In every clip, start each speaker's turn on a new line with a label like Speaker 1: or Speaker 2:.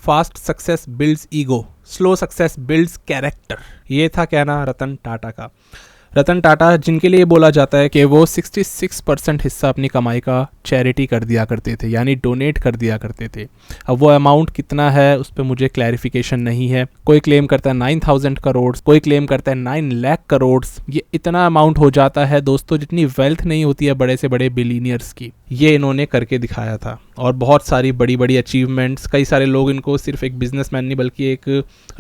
Speaker 1: Fast success builds ego, slow success builds character. ये था कहना रतन टाटा का। रतन टाटा जिनके लिए बोला जाता है कि वो 66% हिस्सा अपनी कमाई का चैरिटी कर दिया करते थे, यानी डोनेट कर दिया करते थे। अब वो अमाउंट कितना है उस पर मुझे क्लैरिफिकेशन नहीं है। कोई क्लेम करता है 9000 करोड़, कोई क्लेम करता है 9 लाख करोड़। ये इतना अमाउंट हो जाता है दोस्तों जितनी वेल्थ नहीं होती है बड़े से बड़े बिलीनियर्स की। ये इन्होंने करके दिखाया था और बहुत सारी बड़ी बड़ी अचीवमेंट्स। कई सारे लोग इनको सिर्फ एक बिजनेसमैन नहीं बल्कि एक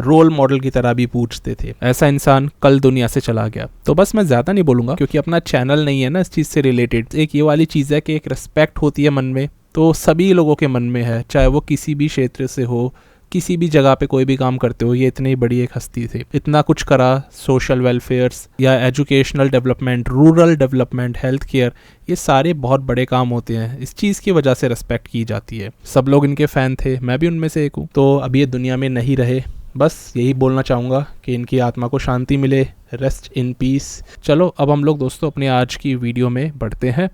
Speaker 1: रोल मॉडल की तरह भी पूछते थे। ऐसा इंसान कल दुनिया से चला गया। तो बस मैं ज़्यादा नहीं बोलूँगा क्योंकि अपना चैनल नहीं है ना इस चीज़ से रिलेटेड। एक ये वाली चीज़ है कि एक रिस्पेक्ट होती है मन में, तो सभी लोगों के मन में है, चाहे वो किसी भी क्षेत्र से हो, किसी भी जगह पे कोई भी काम करते हो। ये इतनी बड़ी एक हस्ती थे, इतना कुछ करा, सोशल वेलफेयर्स या educational development, rural development, health care, ये सारे बहुत बड़े काम होते हैं। इस चीज़ की वजह से रिस्पेक्ट की जाती है। सब लोग इनके फ़ैन थे, मैं भी उनमें से एक हूँ। तो अब ये दुनिया में नहीं रहे, बस यही बोलना चाहूँगा कि इनकी आत्मा को शांति मिले, रेस्ट इन पीस। चलो अब हम लोग दोस्तों अपने आज की वीडियो में बढ़ते हैं।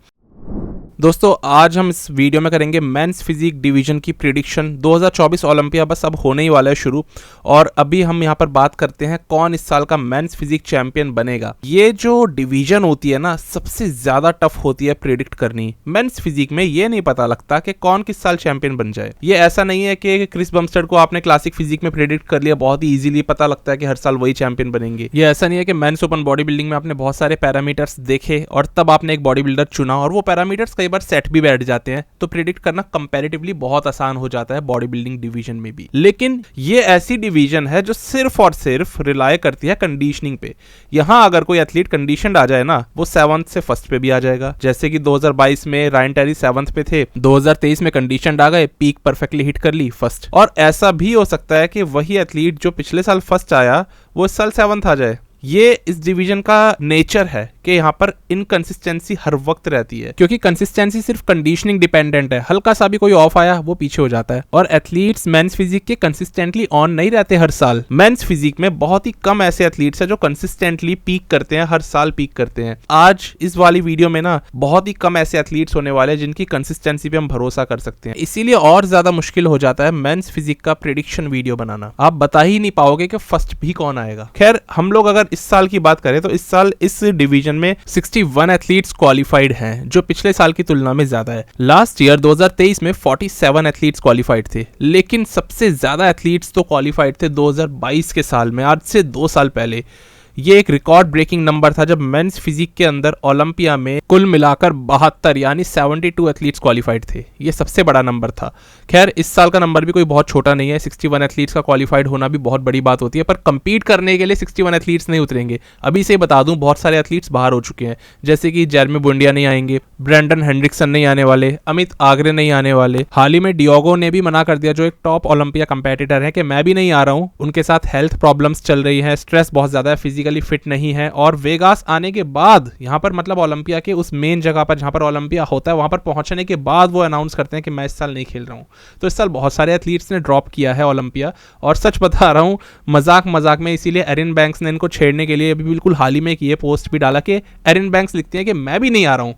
Speaker 1: दोस्तों आज हम इस वीडियो में करेंगे मेंस फिजिक डिवीजन की प्रिडिक्शन। 2024 ओलंपिया बस अब होने ही वाला है शुरू, और अभी हम यहाँ पर बात करते हैं कौन इस साल का मेंस फिजिक चैंपियन बनेगा। ये जो डिवीजन होती है ना, सबसे ज़्यादा टफ होती है प्रिडिक्ट करनी। मेंस फिजिक में ये नहीं पता लगता कि कौन किस साल चैंपियन बन जाए। ये ऐसा नहीं है कि क्रिस बमस्टेड को आपने क्लासिक फिजिक में प्रिडिक्ट कर लिया, बहुत ही ईजिली पता लगता है कि हर साल वही चैंपियन बनेंगे। ये ऐसा नहीं है कि मेंस ओपन बॉडी बिल्डिंग में आपने बहुत सारे पैरामीटर्स देखे और तब आपने एक बॉडी बिल्डर चुना और वो पैरामीटर्स कई बार सेट भी बैठ जाते हैं, तो प्रिडिक्ट करना कंपैरेटिवली बहुत आसान हो जाता है बॉडी बिल्डिंग डिवीजन में भी। लेकिन ये ऐसी डिवीजन है जो सिर्फ और सिर्फ रिलाय करती है कंडीशनिंग पे। यहां अगर कोई एथलीट कंडीशनड आ जाए ना, वो 7th से 1st पे भी आ जाएगा। जैसे कि 2022 में रायन टेरी 7th पे थे, 2023 में कंडीशनड आ गए, पीक परफेक्टली हिट कर ली 1st। और ऐसा भी हो सकता है कि वही एथलीट जो पिछले साल 1st आया वो इस साल 7th आ जाए। ये इस डिवीजन का नेचर है कि यहाँ पर इनकंसिस्टेंसी हर वक्त रहती है, क्योंकि कंसिस्टेंसी सिर्फ कंडीशनिंग डिपेंडेंट है। हल्का सा भी कोई ऑफ आया वो पीछे हो जाता है। और एथलीट्स मेंस फिजिक के कंसिस्टेंटली ऑन नहीं रहते हर साल। मेंस फिजिक में बहुत ही कम ऐसे एथलीट्स हैं जो कंसिस्टेंटली पीक करते हैं, हर साल पीक करते हैं। आज इस वाली वीडियो में ना बहुत ही कम ऐसे एथलीट्स होने वाले हैं जिनकी कंसिस्टेंसी पे हम भरोसा कर सकते हैं। इसीलिए और ज्यादा मुश्किल हो जाता है मेंस फिजिक का प्रेडिक्शन वीडियो बनाना। आप बता ही नहीं पाओगे कि फर्स्ट भी कौन आएगा। खैर हम लोग अगर इस साल की बात करें तो इस साल इस डिवीजन में 61 एथलीट्स क्वालिफाइड हैं, जो पिछले साल की तुलना में ज्यादा है। लास्ट ईयर 2023 में 47 एथलीट्स क्वालिफाइड थे, लेकिन सबसे ज्यादा एथलीट्स तो क्वालिफाइड थे 2022 के साल में, आज से 2 साल पहले। ये एक रिकॉर्ड ब्रेकिंग नंबर था जब मेंस फिजिक के अंदर ओलंपिया में कुल मिलाकर 72 यानी 72 एथलीट्स क्वालिफाइड थे। ये सबसे बड़ा नंबर था। खैर इस साल का नंबर भी कोई बहुत छोटा नहीं है। 61 एथलीट्स का क्वालिफाइड होना भी बहुत बड़ी बात होती है, पर कंपीट करने के लिए 61 एथलीट्स नहीं उतरेंगे। अभी से बता दूं बहुत सारे एथलीट्स बाहर हो चुके हैं, जैसे कि जेरेमी बुंडिया नहीं आएंगे, ब्रेंडन हेंड्रिक्सन नहीं आने वाले, अमित आगरे नहीं आने वाले। हाल ही में डियोगो ने भी मना कर दिया, जो एक टॉप ओलंपिया कंपेटिटर है, कि मैं भी नहीं आ रहा हूं। उनके साथ हेल्थ प्रॉब्लम्स चल रही है, स्ट्रेस बहुत ज्यादा है, फिजिकली फिट नहीं है। और वेगास आने के बाद यहां पर मतलब ओलंपिया के उस मेन जगह पर जहां पर ओलंपिया होता है वहां पर पहुंचने के बाद वो अनाउंस करते हैं कि मैं इस साल नहीं खेल रहा हूं। तो इस साल बहुत सारे एथलीट्स ने ड्रॉप किया है ओलंपिया। और सच बता रहा हूं, मजाक मजाक में, इसीलिए एरिन बैंक्स ने इनको छेड़ने के लिए अभी बिल्कुल हाल ही में एक ये पोस्ट भी डाला कि एरिन बैंक्स लिखती है कि मैं भी नहीं आ रहा हूं।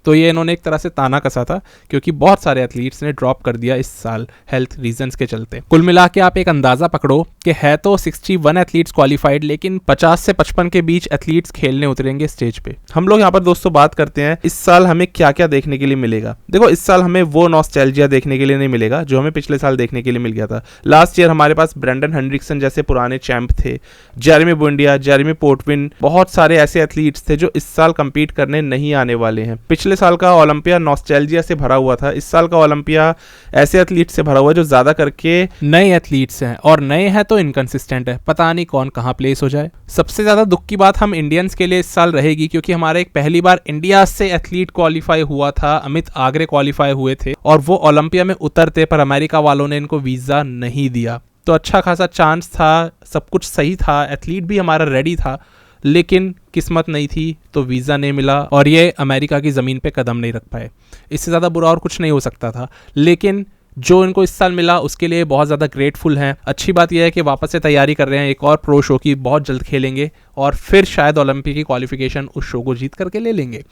Speaker 1: तो ये इन्होंने एक तरह से ताना कसा था, क्योंकि बहुत सारे एथलीट्स ने ड्रॉप कर दिया इस साल हेल्थ रीजंस के चलते। कुल मिला के आप एक अंदाजा पकड़ो कि है तो 61 एथलीट्स क्वालिफाइड, लेकिन 50 से 55 के बीच एथलीट्स खेलने उतरेंगे स्टेज पे। हम लोग यहाँ पर दोस्तों बात करते हैं इस साल हमें क्या क्या देखने के लिए मिलेगा। देखो इस साल हमें वो नॉस्टैल्जिया देखने के लिए नहीं मिलेगा जो हमें पिछले साल देखने के लिए मिल गया था। लास्ट ईयर हमारे पास ब्रेंडन हेंड्रिक्सन जैसे पुराने चैंप थे, जेरेमी बुंडिया, जेरेमी पोर्टविन, बहुत सारे ऐसे एथलीट्स थे जो इस साल कंपीट करने नहीं आने वाले हैं। पिछले साल का ओलंपिया नॉस्टैल्जिया से भरा हुआ था। इस साल का ओलंपिया ऐसे एथलीट से भरा हुआ है जो ज्यादा करके नए एथलीट्स हैं, और नए हैं तो इनकंसिस्टेंट है, पता नहीं कौन कहां प्लेस हो जाए। सबसे ज्यादा दुख की बात हम इंडियंस के लिए इस साल रहेगी, क्योंकि हमारे एक पहली बार इंडिया से एथलीट क्वालिफाई हुआ था, अमित आगरे क्वालिफाई हुए थे और वो ओलंपिया में उतरते, पर अमेरिका वालों ने इनको वीजा नहीं दिया। तो अच्छा खासा चांस था, सब कुछ सही था, एथलीट भी हमारा रेडी था, लेकिन किस्मत नहीं थी तो वीज़ा नहीं मिला और ये अमेरिका की ज़मीन पे कदम नहीं रख पाए। इससे ज़्यादा बुरा और कुछ नहीं हो सकता था, लेकिन जो इनको इस साल मिला उसके लिए बहुत ज़्यादा ग्रेटफुल हैं। अच्छी बात यह है कि वापस से तैयारी कर रहे हैं, एक और प्रो शो की बहुत जल्द खेलेंगे और फिर शायद ओलंपिक की क्वालिफिकेशन उस शो को जीत करके ले लेंगे।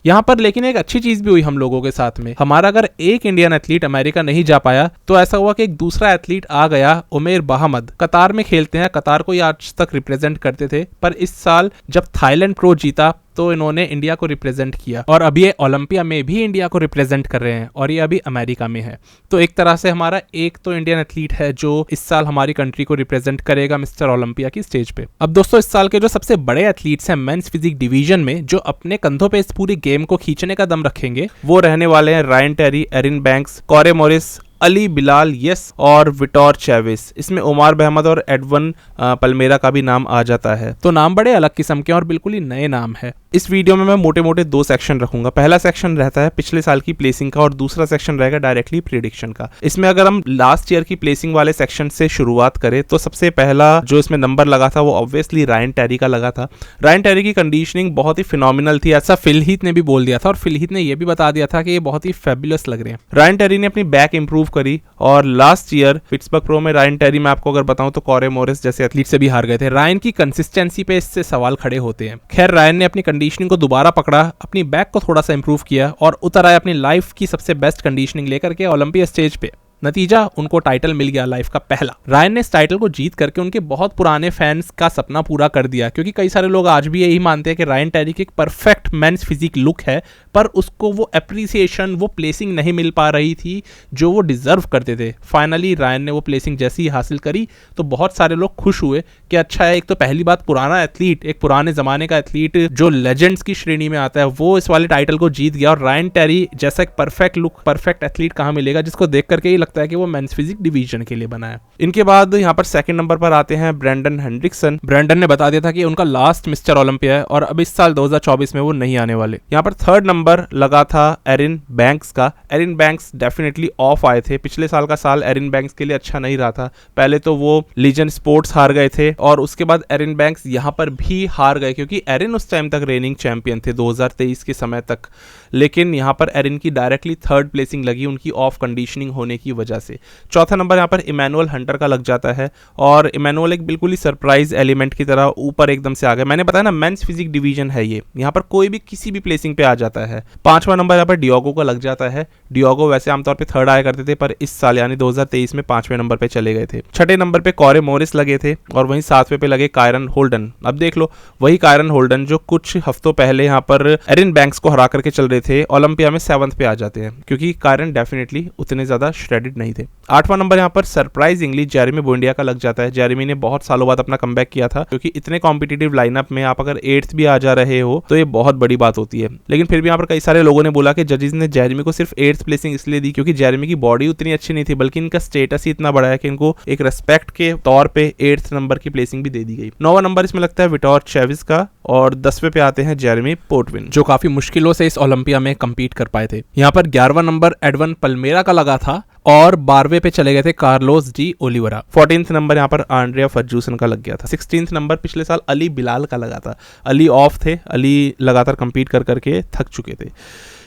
Speaker 1: यहाँ पर लेकिन एक अच्छी चीज भी हुई हम लोगों के साथ में। हमारा अगर एक इंडियन एथलीट अमेरिका नहीं जा पाया तो ऐसा हुआ कि एक दूसरा एथलीट आ गया, उमेर बहामद। कतार में खेलते हैं, कतार को ये आज तक रिप्रेजेंट करते थे, पर इस साल जब थाईलैंड प्रो जीता तो इन्होंने इंडिया को रिप्रेजेंट किया और अभी ये ओलंपिया में भी इंडिया को रिप्रेजेंट कर रहे हैं और ये अभी अमेरिका में है। तो एक तरह से हमारा एक तो इंडियन एथलीट है जो इस साल हमारी कंट्री को रिप्रेजेंट करेगा मिस्टर ओलंपिया की स्टेज पे। अब दोस्तों इस साल के जो सबसे बड़े एथलीट्स हैं मेंस फिजिक डिवीजन में, जो अपने कंधों पे इस पूरी गेम को खींचने का दम रखेंगे, वो रहने वाले हैं Ryan Terry, Erin Banks, Corey Morris, Ali Bilal यस और विटोर चैविस। इसमें उमर बहमद और एडवन पल्मेरा का भी नाम आ जाता है। तो नाम बड़े अलग किस्म के और बिल्कुल ही नए नाम है। इस वीडियो में मैं मोटे मोटे दो सेक्शन रखूंगा। पहला सेक्शन रहता है पिछले साल की प्लेसिंग का और दूसरा सेक्शन रहेगा डायरेक्टली प्रेडिक्शन का। इसमें अगर हम लास्ट ईयर की प्लेसिंग वाले सेक्शन से शुरुआत करें तो सबसे पहला जो इसमें नंबर लगा था वो ऑब्वियसली रायन टेरी का लगा था। रायन टेरी की कंडीशनिंग बहुत ही फिनोमिनल थी, ऐसा फिल हीथ ने भी बोल दिया था और फिल हीथ ने यह भी बता दिया था कि ये बहुत ही फेबुलस लग रहे हैं। रायन टेरी ने अपनी बैक इंप्रूव करी और लास्ट ईयर पिट्सबर्ग प्रो में रायन टेरी मैं आपको अगर बताऊं तो कॉरे मोरिस जैसे एथलीट से भी हार गए थे। रायन की कंसिस्टेंसी पे इससे सवाल खड़े होते हैं। खैर रायन ने अपनी कंडीशनिंग को दोबारा पकड़ा, अपनी बैक को थोड़ा सा इंप्रूव किया और उतर आया अपनी लाइफ की सबसे बेस्ट कंडीशनिंग लेकर के ओलंपिया स्टेज पे। नतीजा उनको टाइटल मिल गया लाइफ का पहला। रायन ने इस टाइटल को जीत करके उनके बहुत पुराने फैंस का सपना पूरा कर दिया, क्योंकि कई सारे लोग आज भी यही मानते हैं कि रायन टेरी की एक परफेक्ट मेंस फिजिक लुक है, पर उसको वो एप्रिसिएशन, वो प्लेसिंग नहीं मिल पा रही थी जो वो डिजर्व करते थे। फाइनली रायन ने वो प्लेसिंग जैसी ही हासिल करी तो बहुत सारे लोग खुश हुए कि अच्छा है, एक तो पहली बात पुराना एथलीट, एक पुराने जमाने का एथलीट जो लेजेंड्स की श्रेणी में आता है, वो इस वाले टाइटल को जीत गया। और रायन टेरी जैसा एक परफेक्ट लुक, परफेक्ट एथलीट कहाँ मिलेगा जिसको देख करके ही लगता है कि वो मेंस फिजिक डिवीजन के लिए बना है। इनके बाद यहाँ पर सेकंड नंबर पर आते हैं ब्रैंडन हेंड्रिक्सन। ब्रैंडन ने बता दिया था कि उनका लास्ट मिस्टर ओलंपिया है और अब इस साल 2024 में वो नहीं आने वाले। यहाँ पर थर्ड नंबर लगा था एरिन बैंक्स का। एरिन बैंक्स डेफिनेटली ऑफ आए थे। पिछले साल का साल एरिन बैंक्स के लिए अच्छा नहीं रहा था। पहले तो वो लीजेंड स्पोर्ट्स हार गए थे और उसके बाद एरिन बैंक्स यहाँ पर भी हार गए, क्योंकि एरिन उस टाइम तक रेनिंग चैंपियन थे 2023 के समय तक। लेकिन यहाँ पर एरिन की डायरेक्टली थर्ड प्लेसिंग लगी उनकी ऑफ कंडीशनिंग होने की वजह से। चौथा नंबर यहाँ पर इमैनुअल हंटर का लग जाता है और इमैनुअल एक बिल्कुल ही सरप्राइज एलिमेंट की तरह ऊपर एकदम से आ गया। मैंने बताया ना मेंस फिजिक डिवीजन है ये, यहाँ पर कोई भी किसी भी प्लेसिंग पे आ जाता है। पांचवा नंबर यहाँ पर डियोगो का लग जाता है। डियोगो वैसे आमतौर पे थर्ड आया करते थे, पर इस साल यानी 2023 में पांचवें नंबर पे चले गए थे। छठे नंबर पे कॉरे मोरिस लगे थे और वहीं सातवें पे लगे कायरन होल्डन। अब देख लो, वही कायरन होल्डन जो कुछ हफ्तों पहले यहाँ पर एरिन बैंक्स को हरा करके चल रहे थे, ओलंपिया में 7th पे आ जाते हैं, क्योंकि कायरन डेफिनेटली उतने ज्यादा श्रेडिड नहीं थे। आठवां नंबर यहाँ पर सरप्राइजिंगली जेरेमी बोंडिया का लग जाता है। जेरेमी ने बहुत सालों बाद अपना कमबैक किया था, क्योंकि इतने कॉम्पिटिटिव लाइनअप में आप अगर 8th भी आ जा रहे हो तो ये बहुत बड़ी बात होती है। लेकिन फिर भी यहाँ पर कई सारे लोगों ने बोला कि जजेस ने जेरेमी को सिर्फ 8th प्लेसिंग इसलिए दी क्योंकि जेरेमी की बॉडी उतनी अच्छी नहीं थी, बल्कि इनका स्टेटस ही इतना बड़ा है कि इनको एक रेस्पेक्ट के तौर पे 8th नंबर की प्लेसिंग भी दे दी गई। 9वां नंबर इसमें लगता है विटोर चैविस का और 10वें पे आते हैं जेरेमी पोर्टविन, जो काफी मुश्किलों से इस ओलंपिया में कम्पीट कर पाए थे। यहाँ पर 11वां नंबर एडवन पल्मेरा का लगा था और 12वें पे चले गए थे Carlos de Oliveira. 14th number यहाँ पर आंड्रिया फर्जूसन का लग गया था। 16th नंबर पिछले साल अली बिलाल का लगा था। अली ऑफ थे, अली लगातार कंपीट कर करके थक चुके थे।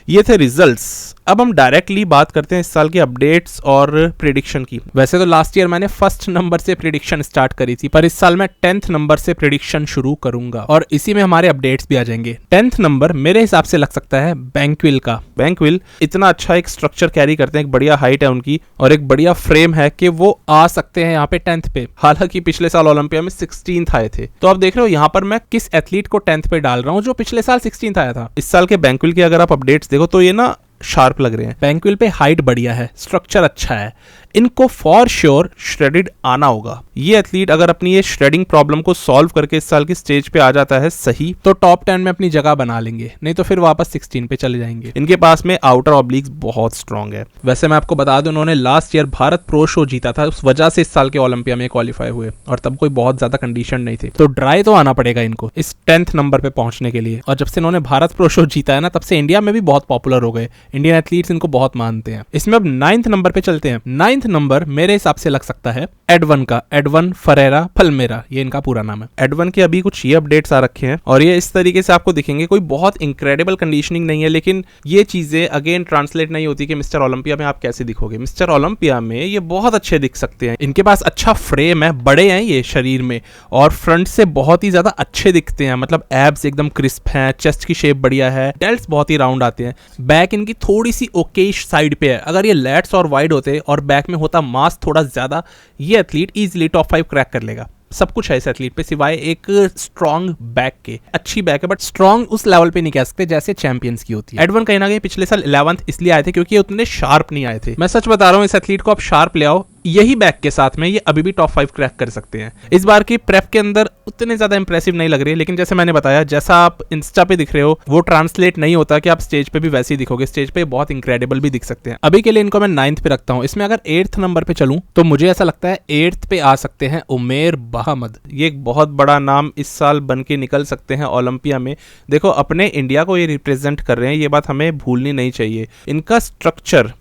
Speaker 1: ये थे रिजल्ट्स। अब हम डायरेक्टली बात करते हैं इस साल की अपडेट्स और प्रेडिक्शन की। वैसे तो लास्ट ईयर मैंने फर्स्ट नंबर से प्रेडिक्शन स्टार्ट करी थी, पर इस साल मैं 10th नंबर से प्रेडिक्शन शुरू करूंगा और इसी में हमारे अपडेट्स भी आ जाएंगे। 10th नंबर मेरे हिसाब से लग सकता है बैंकविल का। बैंकविल इतना अच्छा एक स्ट्रक्चर कैरी करते हैं, एक बढ़िया हाइट है उनकी और एक बढ़िया फ्रेम है कि वो आ सकते हैं यहाँ पे 10th पे। हालांकि पिछले साल ओलंपिया में 16th आए थे। तो अब देख रहे हो यहाँ पर मैं किस एथलीट को 10th पे डाल रहा हूँ जो पिछले साल 16th आया था। इस साल के बैंकविल की अगर आप अपडेट्स देखो तो ये ना शार्प लग रहे हैं। बैंकविल पे हाइट बढ़िया है, स्ट्रक्चर अच्छा है, इनको फॉर श्योर श्रेडिड आना होगा। ये एथलीट अगर अपनी ये श्रेडिंग प्रॉब्लम को सॉल्व करके इस साल की स्टेज पे आ जाता है सही, तो टॉप 10 में अपनी जगह बना लेंगे, नहीं तो फिर वापस 16 पे चले जाएंगे। इनके पास में आउटर ऑब्लिक्स बहुत स्ट्रांग है। वैसे मैं आपको बता दूं, उन्होंने last year Bharat pro show जीता था, उस वजह से इस साल के ओलंपिया में क्वालिफाई हुए और तब कोई बहुत ज्यादा कंडीशन नहीं थे। तो ड्राई तो आना पड़ेगा इनको इस 10th नंबर पे पहुंचने के लिए। और जब से इन्होंने भारत प्रो शो जीता है ना, तब से इंडिया में भी बहुत पॉपुलर हो गए। इंडियन एथलीट्स इनको बहुत मानते हैं। इसमें अब 9th नंबर पे चलते हैं। 9th 16th नंबर मेरे हिसाब से लग सकता है एडवन का, एडवन फरेरा पल्मेरा, ये इनका पूरा नाम है। एडवन के अभी कुछ ये अपडेट्स आ रखे हैं और ये इस तरीके से आपको दिखेंगे। कोई बहुत इंक्रेडिबल कंडीशनिंग नहीं है, लेकिन ये चीजें अगेन ट्रांसलेट नहीं होती कि मिस्टर ओलंपिया में आप कैसे दिखोगे। मिस्टर ओलंपिया में ये बहुत अच्छे दिख सकते हैं, इनके पास अच्छा फ्रेम है, बड़े हैं ये शरीर में और फ्रंट से बहुत ही ज्यादा अच्छे दिखते हैं, मतलब एब्स एकदम क्रिस्प हैं, चेस्ट की शेप बढ़िया है, डेल्ट्स बहुत ही राउंड आते हैं, बैक इनकी थोड़ी सी ओकेश साइड पे है। अगर ये लैट्स और वाइड होते और बैक में होता मास थोड़ा ज्यादा, ये एथलीट इजीली टॉप 5 क्रैक कर लेगा। सब कुछ है इस एथलीट पे सिवाय एक स्ट्रॉन्ग बैक के। अच्छी बैक है बट स्ट्रॉन्ग उस लेवल पे नहीं कह सकते जैसे चैंपियंस की होती है। एडवन कहीं ना कहीं पिछले साल 11th इसलिए आए थे क्योंकि ये उतने शार्प नहीं आए थे। मैं सच बता रहा हूँ, इस एथलीट को आप शार्प ले आओ, यही बैक के साथ में ये अभी भी टॉप 5 क्रैक कर सकते हैं। इस बार की प्रेप के अंदर उतने ज्यादा इंप्रेसिव नहीं लग रही है, लेकिन जैसे मैंने बताया, जैसा आप इंस्टा पे दिख रहे हो वो ट्रांसलेट नहीं होता कि आप स्टेज पे भी वैसे ही दिखोगे। स्टेज पे बहुत इंक्रेडिबल भी दिख सकते हैं। अभी के लिए इनको मैं 9th पे रखता हूँ। इसमें अगर 8th नंबर पे चलूं तो मुझे ऐसा लगता है 8th पे आ सकते हैं उमेर बहामद। ये एक बहुत बड़ा नाम इस साल बन के निकल सकते हैं ओलंपिया में। देखो, अपने इंडिया को ये रिप्रेजेंट कर रहे हैं, ये बात हमें भूलनी नहीं चाहिए। इनका स्ट्रक्चर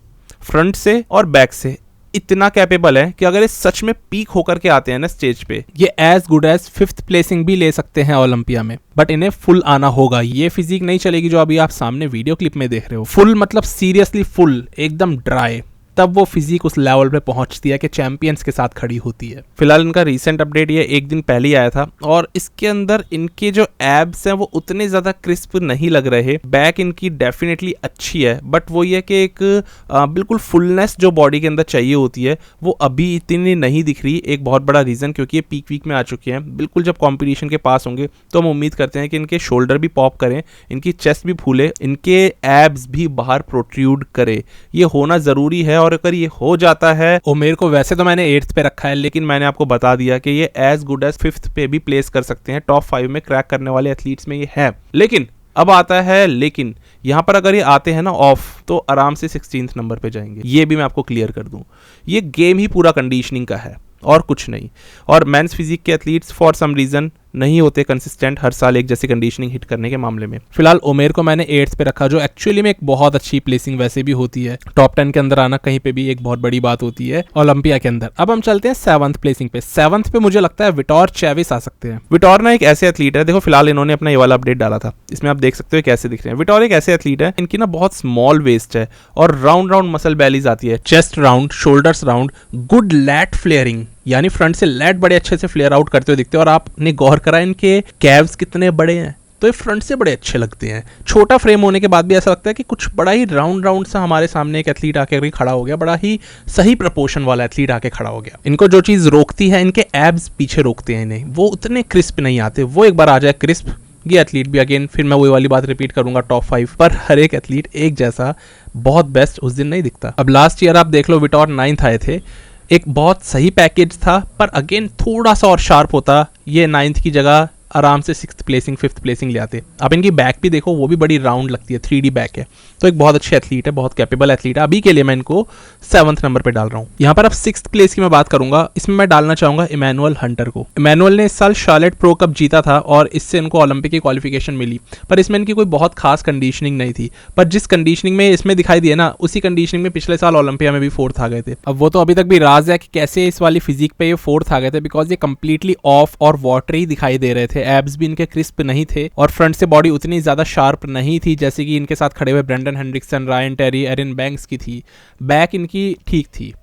Speaker 1: फ्रंट से और बैक से इतना कैपेबल है कि अगर ये सच में पीक होकर के आते हैं ना स्टेज पे, ये as good as 5th placing भी ले सकते हैं ओलंपिया में। बट इन्हें फुल आना होगा, ये फिजिक नहीं चलेगी जो अभी आप सामने वीडियो क्लिप में देख रहे हो। फुल मतलब सीरियसली फुल, एकदम ड्राई, तब वो फिजिक उस लेवल पे पहुंचती है कि चैंपियंस के साथ खड़ी होती है। फिलहाल इनका रीसेंट अपडेट ये एक दिन पहले ही आया था और इसके अंदर इनके जो एब्स हैं वो उतने ज्यादा क्रिस्प नहीं लग रहे। बैक इनकी डेफिनेटली अच्छी है बट वो ये कि एक बिल्कुल फुलनेस जो बॉडी के अंदर चाहिए होती है वो अभी इतनी नहीं दिख रही। एक बहुत बड़ा रीजन क्योंकि ये पीक वीक में आ चुके हैं। बिल्कुल जब कॉम्पिटिशन के पास होंगे तो हम उम्मीद करते हैं कि इनके शोल्डर भी पॉप करें, इनकी चेस्ट भी फूले, इनके एब्स भी बाहर प्रोट्रूड करे। ये होना जरूरी है और अगर ये हो जाता है, उमेर को वैसे तो मैंने 8th पे रखा है, लेकिन मैंने आपको बता दिया कि ये एज गुड एज 5th पे भी प्लेस कर सकते हैं। टॉप 5 में क्रैक करने वाले एथलीट्स में ये है। लेकिन अब आता है लेकिन, यहां पर अगर ये आते हैं ना ऑफ, तो आराम से 16th नंबर पे जाएंगे। ये भी मैं आपको क्लियर कर दूं, ये गेम ही पूरा कंडीशनिंग का है और कुछ नहीं। और मेंस फिजिक के एथलीट्स फॉर सम रीजन नहीं होते कंसिस्टेंट हर साल एक जैसी कंडीशनिंग हिट करने के मामले में। फिलहाल उमेर को मैंने 8th पे रखा, जो एक्चुअली में एक बहुत अच्छी प्लेसिंग वैसे भी होती है। टॉप 10 के अंदर आना कहीं पे भी एक बहुत बड़ी बात होती है ओलंपिया के अंदर। अब हम चलते हैं 7th प्लेसिंग पे। 7th पे मुझे लगता है विटोर चेविस आ सकते हैं। विटोर ना एक ऐसे एथलीट है, देखो फिलहाल इन्होंने अपना ये वाला अपडेट डाला था, इसमें आप देख सकते हो कैसे दिख रहे हैं। विटोर एक ऐसे एथलीट है, इनकी ना बहुत स्मॉल वेस्ट है और राउंड राउंड मसल बैलीज आती है, chest round, shoulders round, good lat flaring, यानी फ्रंट से लैट बड़े अच्छे से फ्लेयर आउट करते हुए दिखते हैं। और आपने गौर करा इनके कैव्स कितने बड़े हैं, तो ये फ्रंट से बड़े अच्छे लगते हैं। छोटा फ्रेम होने के बाद भी ऐसा लगता है कि कुछ बड़ा ही राउंड राउंड सा हमारे सामने एक एथलीट आके खड़ा हो गया, बड़ा ही सही प्रपोर्शन वाला एथलीट आके खड़ा हो गया। इनको जो चीज रोकती है, इनके एब्स पीछे रोकते हैं इन्हें, वो उतने क्रिस्प नहीं आते। वो एक बार आ जाए क्रिस्प, ये एथलीट भी अगेन फिर मैं वही वाली बात रिपीट करूंगा, टॉप 5 पर हर एक एथलीट एक जैसा बहुत बेस्ट उस दिन नहीं दिखता। अब लास्ट ईयर आप देख लो, विटोर 9th आए थे, एक बहुत सही पैकेज था, पर अगेन थोड़ा सा और शार्प होता, ये 9th की जगह आराम से 6th प्लेसिंग 5th प्लेसिंग ले आते। अब इनकी बैक भी देखो, वो भी बड़ी राउंड लगती है, 3D बैक है, तो एक बहुत अच्छे एथलीट है, बहुत कैपेबल एथलीट है। अभी के लिए मैं इनको 7th नंबर पे डाल रहा हूँ। यहाँ पर अब 6th प्लेस की मैं बात करूंगा, इसमें मैं डालना चाहूंगा इमैनुअल हंटर को। इमैनुअल ने इस साल शार्लेट प्रो कप जीता था और इससे इनको ओलंपिक की क्वालिफिकेशन मिली, पर इसमें इनकी कोई बहुत खास कंडीशनिंग नहीं थी। पर जिस कंडीशनिंग में इसमें दिखाई दिए ना, उसी कंडीशनिंग में पिछले साल ओलंपिया में भी 4th आ गए थे। अब वो तो अभी तक भी राज है कि कैसे इस वाली फिजिक पे ये 4th आ गए थे, बिकॉज ये कंप्लीटली ऑफ और वाटरी दिखाई दे रहे थे। एब्स भी इनके क्रिस्प नहीं थे और फ्रंट से बॉडी उतनी ज्यादा शार्प नहीं थी जैसे कि इनके साथ खड़े हुए Brandon Hendrickson, Ryan Terry, Erin Banks की थी। बैक इनकी ठीक थी,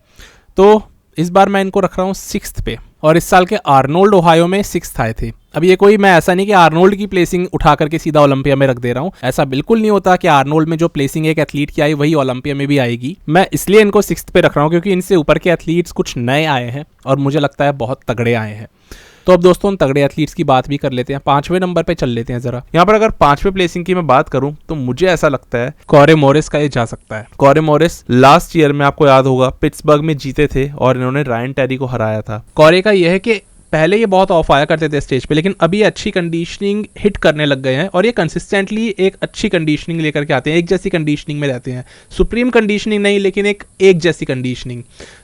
Speaker 1: तो इस बार मैं इनको रख रहा हूँ 6th पे। और इस साल के आर्नोल्ड ओहायो में 6th आए थे। अब ये कोई, मैं ऐसा नहीं कि आर्नोल्ड की प्लेसिंग उठा करके सीधा ओलंपिया में रख दे रहा हूँ, ऐसा बिल्कुल नहीं होता कि आर्नोल्ड में जो प्लेसिंग एक एथलीट की आई वही ओलंपिया में भी आएगी। मैं इसलिए इनको 6th पे रख रहा हूँ क्योंकि इनसे ऊपर के एथलीट्स कुछ नए आए हैं और मुझे लगता है बहुत तगड़े आए हैं। तो अब दोस्तों उन तगड़े एथलीट्स की बात भी कर लेते हैं। 5वें नंबर पे चल लेते हैं जरा। यहाँ पर अगर 5वें प्लेसिंग की मैं बात करूं तो मुझे ऐसा लगता है कॉरे मोरिस का ये जा सकता है। कॉरे मोरिस लास्ट ईयर में आपको याद होगा पिट्सबर्ग में जीते थे और इन्होंने रायन टेरी को हराया था। कॉरे का यह है कि पहले ये बहुत ऑफ आया करते थे स्टेज पे, लेकिन अभी अच्छी कंडीशनिंग हिट करने लग गए हैं और ये कंसिस्टेंटली एक अच्छी कंडीशनिंग लेकर के आते हैं, एक जैसी कंडीशनिंग में रहते हैं। सुप्रीम कंडीशनिंग नहीं, लेकिन एक जैसी कंडीशनिंग।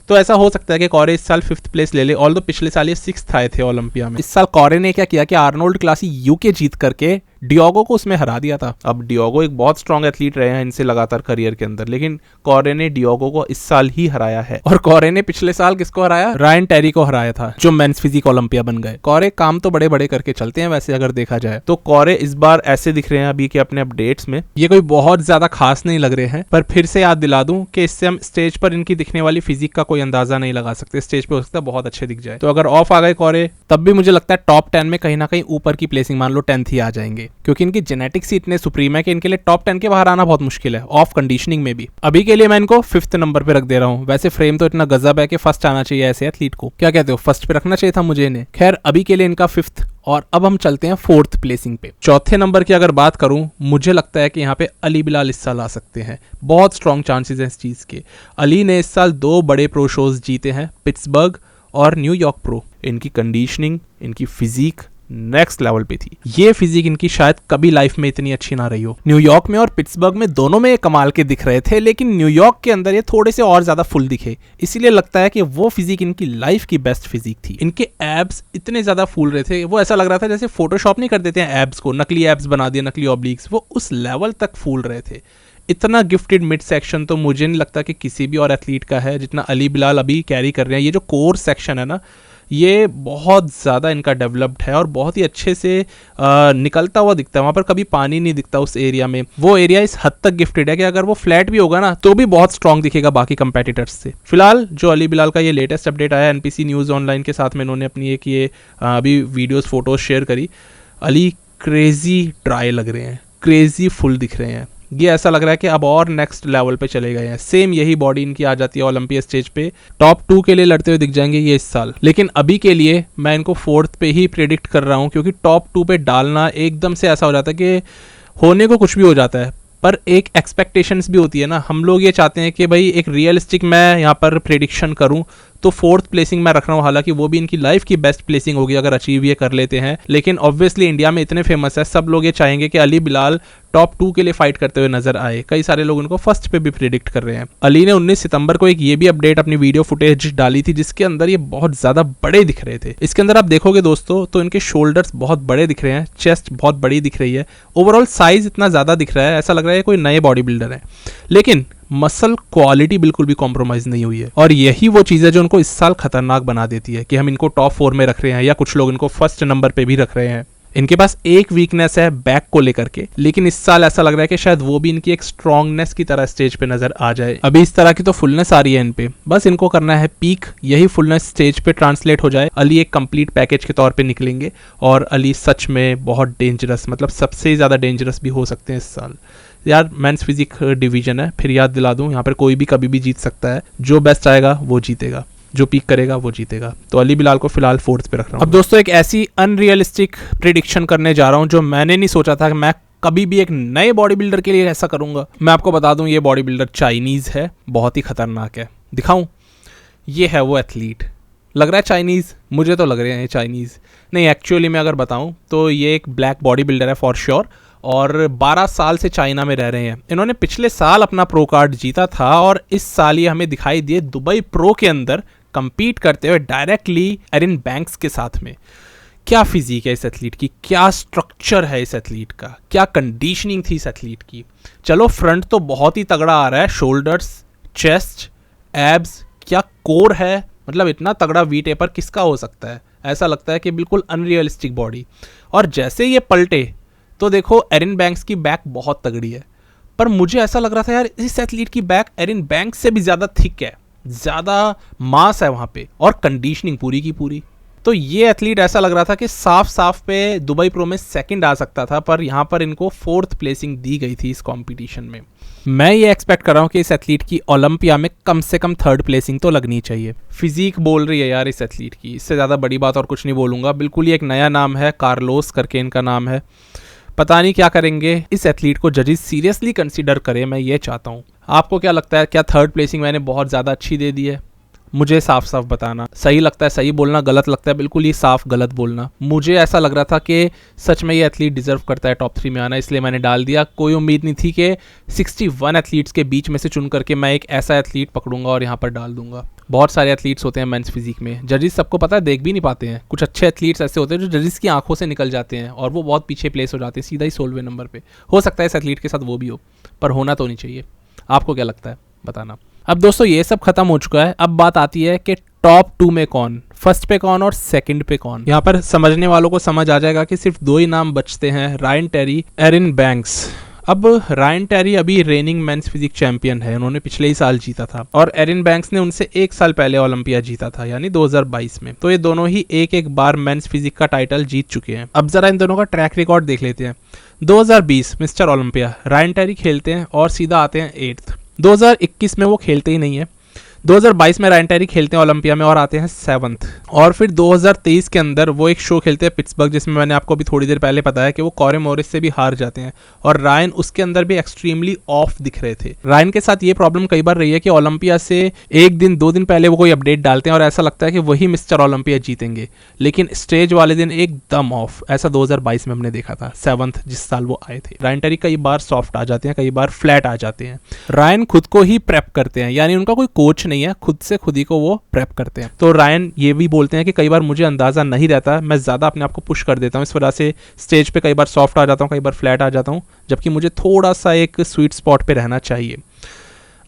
Speaker 1: तो ऐसा हो सकता है कि कॉरे इस साल 5th प्लेस ले ले, ऑल्दो पिछले साल ये 6th आए थे ओलंपिया में। इस साल कॉरे ने क्या किया कि आर्नोल्ड क्लासी यूके जीत करके डियोगो को उसमें हरा दिया था। अब डियोगो एक बहुत स्ट्रॉन्ग एथलीट रहे हैं इनसे लगातार करियर के अंदर, लेकिन कॉरे ने डियोगो को इस साल ही हराया है। और कॉरे ने पिछले साल किसको हराया? रायन टेरी को हराया था, जो मेंस फिजिक ओलंपिया बन गए। कॉरे काम तो बड़े बड़े करके चलते हैं वैसे अगर देखा जाए तो। कॉरे इस बार ऐसे दिख रहे हैं अभी के अपने अपडेट्स में, ये कोई बहुत ज्यादा खास नहीं लग रहे हैं, पर फिर से याद दिला दूं कि इससे हम स्टेज पर इनकी दिखने वाली फिजिक का कोई अंदाजा नहीं लगा सकते। स्टेज पे हो सकता है बहुत अच्छे दिख जाए। तो अगर ऑफ आ गए कॉरे, तब भी मुझे लगता है टॉप 10 में कहीं ना कहीं ऊपर की प्लेसिंग, मान लो 10th ही आ जाएंगे, क्योंकि इनकी जेनेटिक्स ही इतने सुप्रीम है कि इनके लिए टॉप 10 के बाहर आना बहुत मुश्किल है, ऑफ कंडीशनिंग में भी। अभी के लिए मैं इनको 5th नंबर पे रख दे रहा हूँ। वैसे फ्रेम तो इतना गजब है कि फर्स्ट आना चाहिए ऐसे एथलीट को। क्या कहते हो, फर्स्ट पे रखना चाहिए था मुझे इन्हें। खैर अभी के लिए इनका 5th। और अब हम चलते हैं 4th प्लेसिंग पे। चौथे नंबर की अगर बात करूं, मुझे लगता है कि यहाँ पे अली बिलाल इस साल आ सकते हैं। बहुत स्ट्रॉन्ग चांसेस हैं इस चीज़ के। अली ने इस साल 2 बड़े प्रो शोज जीते हैं, पिट्सबर्ग और न्यूयॉर्क प्रो। इनकी कंडीशनिंग, इनकी फिजिक नेक्स्ट लेवल पे थी। ये फिजिक इनकी शायद कभी लाइफ में इतनी अच्छी ना रही हो। न्यूयॉर्क में और पिट्सबर्ग में दोनों में कमाल के दिख रहे थे, लेकिन न्यूयॉर्क के अंदर ये थोड़े से और ज्यादा फुल दिखे, इसीलिए लगता है कि वो फिजिक इनकी लाइफ की बेस्ट फिजिक थी। इनके एब्स इतने ज्यादा फूल रहे थे, वो ऐसा लग रहा था जैसे फोटोशॉप नहीं कर देते हैं एब्स को, नकली एब्स बना दिए, नकली ऑब्लिक्स, वो उस लेवल तक फूल रहे थे। इतना गिफ्टेड मिड सेक्शन तो मुझे नहीं लगता कि किसी भी और एथलीट का है जितना अली बिलाल अभी कैरी कर रहे हैं। ये जो कोर सेक्शन है ना, ये बहुत ज़्यादा इनका डेवलप्ड है और बहुत ही अच्छे से निकलता हुआ दिखता है। वहाँ पर कभी पानी नहीं दिखता उस एरिया में। वो एरिया इस हद तक गिफ्टेड है कि अगर वो फ्लैट भी होगा ना तो भी बहुत स्ट्रॉन्ग दिखेगा बाकी कंपेटिटर्स से। फिलहाल जो अली बिलाल का ये लेटेस्ट अपडेट आया एनपीसी न्यूज़ ऑनलाइन के साथ में, इन्होंने अपनी एक ये अभी वीडियोज़ फोटोज़ शेयर करी। अली क्रेजी ड्राई लग रहे हैं, क्रेजी फुल दिख रहे हैं। ये ऐसा लग रहा है कि अब और नेक्स्ट लेवल पे चले गए हैं। सेम यही बॉडी इनकी आ जाती है ओलंपिया स्टेज पे, टॉप 2 के लिए लड़ते हुए दिख जाएंगे ये इस साल। लेकिन अभी के लिए मैं इनको 4th पे ही प्रेडिक्ट कर रहा हूँ, क्योंकि टॉप 2 पे डालना एकदम से ऐसा हो जाता है कि होने को कुछ भी हो जाता है, पर एक एक्सपेक्टेशंस भी होती है ना। हम लोग ये चाहते हैं कि भाई एक रियलिस्टिक मैं यहाँ पर प्रेडिक्शन करूँ, तो 4th प्लेसिंग मैं रख रहा हूँ। हालांकि वो भी इनकी लाइफ की बेस्ट प्लेसिंग होगी अगर अचीव ये कर लेते हैं, लेकिन ऑब्वियसली इंडिया में इतने फेमस है, सब लोग ये चाहेंगे कि अली बिलाल टॉप 2 के लिए फाइट करते हुए नजर आए। कई सारे लोग उनको फर्स्ट पे भी प्रेडिक्ट कर रहे हैं। अली ने 19 सितंबर को एक ये भी अपडेट अपनी वीडियो फुटेज डाली थी जिसके अंदर ये बहुत ज्यादा बड़े दिख रहे थे। इसके अंदर आप देखोगे दोस्तों तो इनके शोल्डर्स बहुत बड़े दिख रहे हैं, चेस्ट बहुत बड़ी दिख रही है, ओवरऑल साइज इतना ज्यादा दिख रहा है, ऐसा लग रहा है कोई नए बॉडी बिल्डर है। लेकिन मसल क्वालिटी बिल्कुल भी कॉम्प्रोमाइज नहीं हुई है, और यही वो चीज़ है जो उनको इस साल खतरनाक बना देती है कि हम इनको टॉप 4 में रख रहे हैं या कुछ लोग इनको फर्स्ट नंबर पे भी रख रहे हैं। इनके पास एक वीकनेस है बैक को लेकर के, लेकिन इस साल ऐसा लग रहा है कि शायद वो भी इनकी एक स्ट्रांगनेस की तरह स्टेज पे नजर आ जाए। अभी इस तरह की तो फुलनेस आ रही है इन पे, बस इनको करना है पीक, यही फुलनेस स्टेज पे ट्रांसलेट हो जाए, अली एक कंप्लीट पैकेज के तौर पे निकलेंगे और अली सच में बहुत डेंजरस, मतलब सबसे ज्यादा डेंजरस भी हो सकते हैं इस साल। यार मेंस फिजिक डिवीजन है, फिर याद दिला दूं यहाँ पर कोई भी कभी भी जीत सकता है, जो बेस्ट आएगा वो जीतेगा, जो पीक करेगा वो जीतेगा। तो अली बिलाल को फिलहाल 4th पे रख रहा हूँ। अब दोस्तों एक ऐसी अनरियलिस्टिक प्रिडिक्शन करने जा रहा हूँ जो मैंने नहीं सोचा था कि मैं कभी भी एक नए बॉडी बिल्डर के लिए ऐसा करूंगा। मैं आपको बता दूं ये बॉडी बिल्डर चाइनीज है, बहुत ही खतरनाक है। दिखाऊं, ये है वो एथलीट, लग रहा है चाइनीज, मुझे तो लग रहे हैं चाइनीज नहीं, एक्चुअली मैं अगर बताऊं तो ये एक ब्लैक बॉडी बिल्डर है फॉर श्योर, और 12 साल से चाइना में रह रहे हैं। इन्होंने पिछले साल अपना प्रो कार्ड जीता था और इस साल ये हमें दिखाई दिए दुबई प्रो के अंदर compete करते हुए डायरेक्टली एरिन बैंक्स के साथ में। क्या फिजिक है इस एथलीट की, क्या स्ट्रक्चर है इस एथलीट का, क्या कंडीशनिंग थी इस एथलीट की। चलो फ्रंट तो बहुत ही तगड़ा आ रहा है, शोल्डर्स, चेस्ट, एब्स, क्या कोर है, मतलब इतना तगड़ा वी टेपर किसका हो सकता है। ऐसा लगता है कि बिल्कुल अनरियलिस्टिक बॉडी। और जैसे ये पलटे तो देखो एरिन बैंक्स की बैक बहुत तगड़ी है, पर मुझे ऐसा लग रहा था यार इस एथलीट की बैक एरिन बैंक्स से भी ज़्यादा थिक है, ज़्यादा मास है वहाँ पे, और कंडीशनिंग पूरी की पूरी। तो ये एथलीट ऐसा लग रहा था कि साफ साफ पे दुबई प्रो में सेकंड आ सकता था, पर यहाँ पर इनको 4th प्लेसिंग दी गई थी इस कंपटीशन में। मैं ये एक्सपेक्ट कर रहा हूँ कि इस एथलीट की ओलंपिया में कम से कम 3rd प्लेसिंग तो लगनी चाहिए। फिजिक बोल रही है यार इस एथलीट की, इससे ज़्यादा बड़ी बात और कुछ नहीं बोलूँगा। बिल्कुल ही एक नया नाम है, कार्लोस करके इनका नाम है, पता नहीं क्या करेंगे। इस एथलीट को जजेस सीरियसली कंसीडर करें, मैं ये चाहता हूँ। आपको क्या लगता है, क्या 3rd प्लेसिंग मैंने बहुत ज़्यादा अच्छी दे दी है? मुझे साफ साफ बताना। सही लगता है सही बोलना, गलत लगता है बिल्कुल ही साफ गलत बोलना। मुझे ऐसा लग रहा था कि सच में ये एथलीट डिजर्व करता है टॉप 3 में आना, इसलिए मैंने डाल दिया। कोई उम्मीद नहीं थी कि 61 एथलीट्स के बीच में से चुन करके मैं एक ऐसा एथलीट पकड़ूंगा और यहाँ पर डाल दूंगा। बहुत सारे एथलीट्स होते हैं मेंस फिजिक में, जजेस सबको पता है देख भी नहीं पाते हैं। कुछ अच्छे एथलीट्स ऐसे होते हैं जो जजेस की आंखों से निकल जाते हैं और वो बहुत पीछे प्लेस हो जाते हैं, सीधा ही 16वें नंबर पे। हो सकता है इस एथलीट के साथ वो भी हो, पर होना तो नहीं चाहिए। आपको क्या लगता है बताना। अब दोस्तों ये सब खत्म हो चुका है, अब बात आती है कि टॉप 2 में कौन, फर्स्ट पे कौन और सेकंड पे कौन। यहाँ पर समझने वालों को समझ आ जाएगा कि सिर्फ 2 ही नाम बचते हैं, रायन टेरी, एरिन बैंक्स। अब रायन टेरी अभी रेनिंग मेंस फिजिक चैंपियन है, उन्होंने पिछले ही साल जीता था, और एरिन बैंक्स ने उनसे 1 साल पहले ओलंपिया जीता था, यानी 2022 में। तो ये दोनों ही एक बार मेंस फिजिक का टाइटल जीत चुके हैं। अब जरा इन दोनों का ट्रैक रिकॉर्ड देख लेते हैं। 2020 मिस्टर ओलंपिया रायन टेरी खेलते हैं और सीधा आते हैं 8th। 2021 में वो खेलते ही नहीं है। 2022 में रायन टेरी खेलते हैं ओलंपिया में और आते हैं 7th। और फिर 2023 के अंदर वो एक शो खेलते हैं पिट्सबर्ग, जिसमें मैंने आपको अभी थोड़ी देर पहले बताया कि वो कॉरे मोरिस से भी हार जाते हैं, और रायन उसके अंदर भी एक्सट्रीमली ऑफ दिख रहे थे। रायन के साथ ये प्रॉब्लम कई बार रही है कि ओलंपिया से 1 दिन 2 दिन पहले वो कोई अपडेट डालते हैं और ऐसा लगता है कि वही मिस्टर ओलंपिया जीतेंगे, लेकिन स्टेज वाले दिन एकदम ऑफ। ऐसा 2022 में हमने देखा था, 7th जिस साल वो आए थे। रायन टेरी कई बार सॉफ्ट आ जाते हैं, कई बार फ्लैट आ जाते हैं। रायन खुद को ही प्रेप करते हैं, यानी उनका कोई कोच नहीं है, खुद से खुद ही को वो प्रेप करते हैं। तो रायन ये भी बोलते हैं कि कई बार मुझे अंदाजा नहीं रहता, मैं ज्यादा अपने आप को पुश कर देता हूँ, इस वजह से स्टेज पे कई बार सॉफ्ट आ जाता हूँ, कई बार फ्लैट आ जाता हूँ, जबकि मुझे थोड़ा सा एक स्वीट स्पॉट पे रहना चाहिए।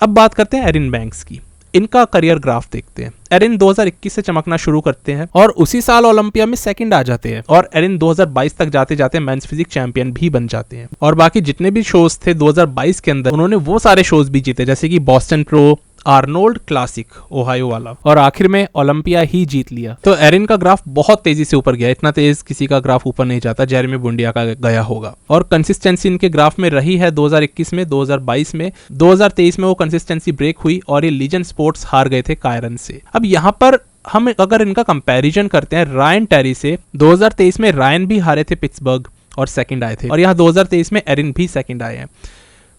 Speaker 1: अब बात करते हैं एरिन बैंक्स की, इनका करियर ग्राफ देखते हैं। एरिन 2021 से चमकना शुरू करते हैं और उसी साल ओलंपिया में 2nd आ जाते हैं, और एरिन 2022 तक जाते जाते मेंस फिजिक चैंपियन भी बन जाते हैं। और बाकी जितने भी शोज थे 2022 के अंदर, उन्होंने वो सारे शोज भी जीते, जैसे कि Boston pro, Arnold classic Ohio वाला, और आखिर में ओलंपिया ही जीत लिया। तो एरिन का ग्राफ बहुत तेजी से ऊपर गया, इतना तेज किसी का ग्राफ ऊपर नहीं जाता, जेरेमी बुंडिया का गया होगा। और कंसिस्टेंसी इनके ग्राफ में रही है 2021 में, 2022 में, 2023 में वो कंसिस्टेंसी ब्रेक हुई और ये लीजेंड स्पोर्ट्स हार गए थे कायरन से। अब यहाँ पर हम अगर इनका कंपैरिजन करते हैं रायन टेरी से, 2023 में रायन भी हारे थे पिट्सबर्ग और 2nd आए थे, और यहाँ 2023 में एरिन भी 2nd आए हैं।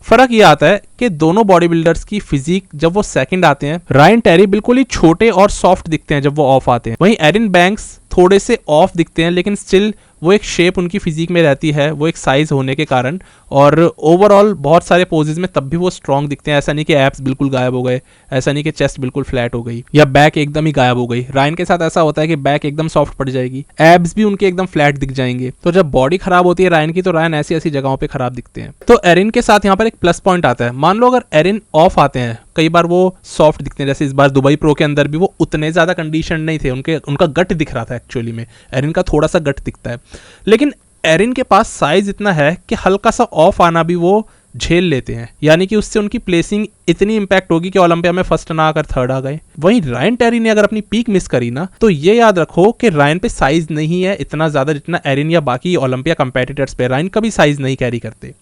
Speaker 1: फर्क ये आता है कि दोनों बॉडी बिल्डर्स की फिजिक जब वो 2nd आते हैं, रायन टेरी बिल्कुल ही छोटे और सॉफ्ट दिखते हैं जब वो ऑफ आते हैं, वहीं एरिन बैंक्स थोड़े से ऑफ दिखते हैं, लेकिन स्टिल वो एक शेप उनकी फिजिक में रहती है, वो एक साइज होने के कारण, और ओवरऑल बहुत सारे पोजेज में तब भी वो स्ट्रांग दिखते हैं। ऐसा नहीं कि एब्स बिल्कुल गायब हो गए, ऐसा नहीं कि चेस्ट बिल्कुल फ्लैट हो गई या बैक एकदम ही गायब हो गई। रायन के साथ ऐसा होता है कि बैक एकदम सॉफ्ट पड़ जाएगी, एब्स भी उनके एकदम फ्लैट दिख जाएंगे। तो जब बॉडी खराब होती है रायन की, तो रायन ऐसी ऐसी जगहों पर खराब दिखते हैं। तो एरिन के साथ यहाँ पर एक प्लस पॉइंट आता है। मान लो अगर एरिन ऑफ आते हैं, कई बार वो सॉफ्ट दिखते हैं, जैसे इस बार दुबई प्रो के अंदर भी वो उतने ज्यादा कंडीशन नहीं थे, उनका गट दिख रहा था एक्चुअली में, एरिन का थोड़ा सा गट दिखता है, लेकिन एरिन के पास साइज इतना है कि हल्का सा ऑफ आना भी वो झेल लेते हैं, यानी कि उससे उनकी प्लेसिंग इतनी इंपैक्ट होगी कि ओलंपिया में 1st ना आकर 3rd आ गए। वहीं रायन टेरी ने अगर अपनी पीक मिस करी ना, तो ये याद रखो कि रायन पे साइज नहीं है इतना ज्यादा जितना एरिन या बाकी ओलंपिया कंपेटिटर्स पे। रायन कभी साइज नहीं कैरी करते,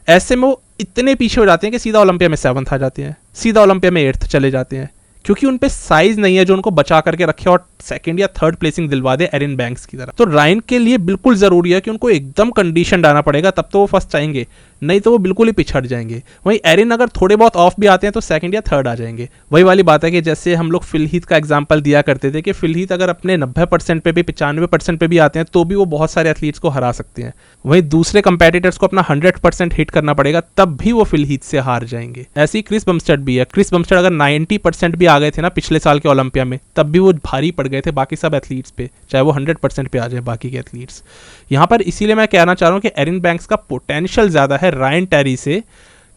Speaker 1: ऐसे में वो इतने पीछे हो जाते हैं कि सीधा ओलंपिया में 7th आ जाते हैं, सीधा ओलंपिया में 8th चले जाते हैं, क्योंकि उन पे साइज नहीं है जो उनको बचा करके रखे और 2nd या 3rd प्लेसिंग दिलवा दे एरिन बैंक्स की तरह। तो रायन के लिए बिल्कुल जरूरी है कि उनको एकदम कंडीशन डालना पड़ेगा, तब तो वो 1st आएंगे, नहीं तो वो बिल्कुल ही पिछड़ जाएंगे। वहीं एरिन अगर थोड़े बहुत ऑफ भी आते हैं तो 2nd या 3rd आ जाएंगे। वही वाली बात है कि जैसे हम लोग फिल हीथ का एग्जांपल दिया करते थे कि फिल हीथ अगर अपने 90% पे भी 95% पे भी आते हैं तो भी वो बहुत सारे एथलीट्स को हरा सकते हैं। वहीं दूसरे कंपेटिटर्स को अपना 100% हिट करना पड़ेगा, तब भी वो फिल हीथ से हार जाएंगे। ऐसे ही क्रिस बमस्टेड भी है। क्रिस बमस्टेड अगर 90% भी आ गए थे ना पिछले साल के ओलंपिया में, तब भी वो भारी पड़ गए थे बाकी सब एथलीट्स पे, चाहे वो 100% पे आ जाए बाकी के एथलीट्स। यहाँ पर इसीलिए मैं कहना चाह रहा हूँ कि एरिन बैंक्स का पोटेंशियल ज्यादा है रायन टेरी से,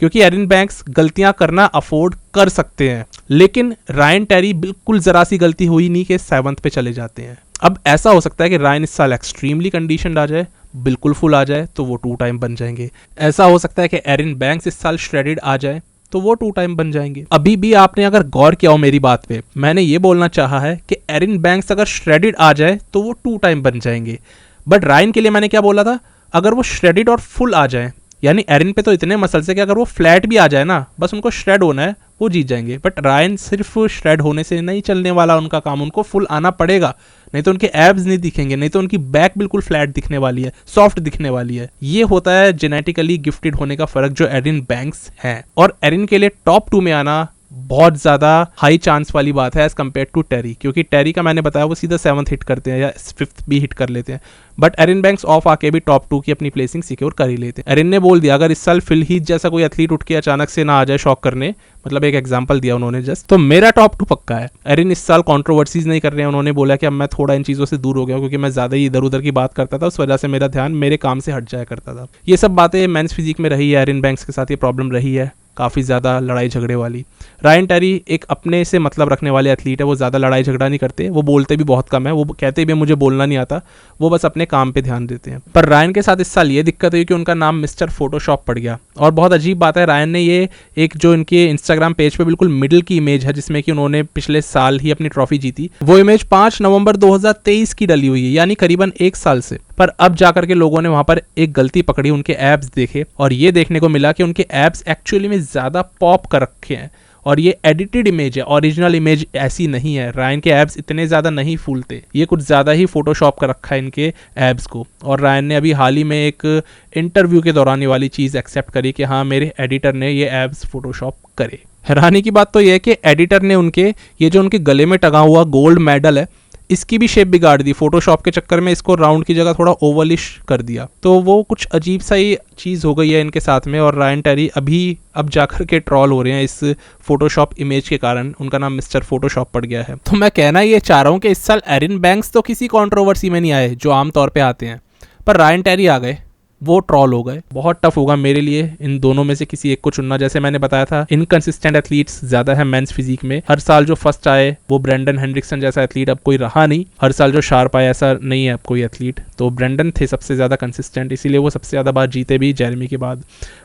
Speaker 1: क्योंकि एरिन बैंक्स गलतियां करना अफोर्ड कर सकते हैं, लेकिन रायन टेरी बिल्कुल जरा सी गलती हुई नहीं कि 7th पे चले जाते हैं। अब ऐसा हो सकता है कि रायन इस साल एक्सट्रीमली कंडीशनड आ जाए, बिल्कुल फुल आ जाए, तो वो 2 टाइम बन जाएंगे। ऐसा हो सकता है कि एरिन बैंक्स इस साल श्रेडेड आ जाए, तो वो 2 टाइम बन जाएंगे। अभी भी आपने अगर गौर किया हो मेरी बात पे, मैंने ये बोलना चाहा है कि एरिन बैंक्स अगर श्रेडेड आ जाए तो वो 2 टाइम बन जाएंगे। बट रायन के लिए मैंने क्या बोला था, अगर वो श्रेडेड और फुल आ जाए, यानी एरिन पे तो इतने मसल्स है कि अगर वो फ्लैट भी आ जाए ना, बस उनको श्रेड होना है, वो जीत जाएंगे। बट रायन सिर्फ श्रेड होने से नहीं चलने वाला उनका काम, उनको फुल आना पड़ेगा, नहीं तो उनके एब्स नहीं दिखेंगे, नहीं तो उनकी बैक बिल्कुल फ्लैट दिखने वाली है, सॉफ्ट दिखने वाली है। ये होता है जेनेटिकली गिफ्टेड होने का फर्क जो एरिन बैंक्स है। और एरिन के लिए टॉप 2 में आना बहुत ज़्यादा हाई चांस वाली बात है एज़ कम्पेयर टू टेरी, क्योंकि टेरी का मैंने बताया वो सीधा 7th हिट करते हैं या 5th भी हिट कर लेते हैं, बट एरिन बैंक्स ऑफ आके भी टॉप 2 की अपनी प्लेसिंग सिक्योर कर ही लेते हैं। एरिन ने बोल दिया अगर इस साल फिल हीथ जैसा कोई एथलीट उठ के अचानक से ना आ जाए शॉक करने, मतलब एक एग्जांपल दिया उन्होंने जस्ट, तो मेरा टॉप 2 पक्का है। एरिन इस साल कंट्रोवर्सीज नहीं कर रहे हैं, उन्होंने बोला कि अब मैं थोड़ा इन चीज़ों से दूर हो गया क्योंकि मैं ज़्यादा ही इधर उधर की बात करता था, उस वजह से मेरा ध्यान मेरे काम से हट जाया करता था। ये सब बातें मेंस फिजिक में रही है, एरिन बैंक्स के साथ ये प्रॉब्लम रही है, काफ़ी ज़्यादा लड़ाई झगड़े वाली। रायन टेरी एक अपने से मतलब रखने वाले एथलीट है, वो ज़्यादा लड़ाई झगड़ा नहीं करते, वो बोलते भी बहुत कम है, वो कहते भी मुझे बोलना नहीं आता, वो बस अपने काम पे ध्यान देते हैं। पर रायन के साथ इस साल ये दिक्कत हुई कि उनका नाम मिस्टर फोटोशॉप पड़ गया, और बहुत अजीब बात है, रायन ने ये एक जो इनके इंस्टाग्राम पेज पे बिल्कुल मिडिल की इमेज है जिसमें कि उन्होंने पिछले साल ही अपनी ट्रॉफी जीती, वो इमेज 5 नवंबर 2023 की डली हुई है, यानी करीबन 1 साल से। पर अब जाकर के लोगों ने वहां पर एक गलती पकड़ी, उनके एब्स देखे और ये देखने को मिला कि उनके एब्स एक्चुअली में ज़्यादा पॉप कर रखे हैं, और ये एडिटेड इमेज है, ओरिजिनल इमेज ऐसी नहीं है। रायन के एब्स इतने ज़्यादा नहीं फूलते, ये कुछ ज़्यादा ही फोटोशॉप कर रखा है इनके एब्स को। और रायन ने अभी हाल ही में एक इंटरव्यू के दौरान ये वाली चीज़ एक्सेप्ट करी कि हाँ मेरे एडिटर ने ये एब्स फोटोशॉप करे। हैरानी की बात तो ये है कि एडिटर ने उनके ये जो उनके गले में टंगा हुआ गोल्ड मेडल है इसकी भी शेप बिगाड़ दी, फोटोशॉप के चक्कर में इसको राउंड की जगह थोड़ा ओवलिश कर दिया, तो वो कुछ अजीब सा ही चीज़ हो गई है इनके साथ में। और रायन टेरी अब जाकर के ट्रॉल हो रहे हैं इस फोटोशॉप इमेज के कारण, उनका नाम मिस्टर फोटोशॉप पड़ गया है। तो मैं कहना ये चाह रहा हूँ कि इस साल एरिन बैंक्स तो किसी कंट्रोवर्सी में नहीं आए जो आमतौर पर आते हैं, पर रायन टेरी आ गए, वो ट्रॉल हो गए। बहुत टफ होगा मेरे लिए इन दोनों में से किसी एक को चुनना। जैसे मैंने बताया था इनकंसिस्टेंट एथलीट्स ज्यादा है मेंस फिजिक में, हर साल जो फर्स्ट आए वो ब्रेंडन हेनरिक्सन जैसा एथलीट अब कोई रहा नहीं, हर साल जो शार्प आए ऐसा नहीं है अब कोई एथलीट, तो ब्रेंडन थे सबसे ज्यादा कंसिस्टेंट, इसीलिए वो सबसे ज्यादा बार जीते भी जेरेमी के बाद।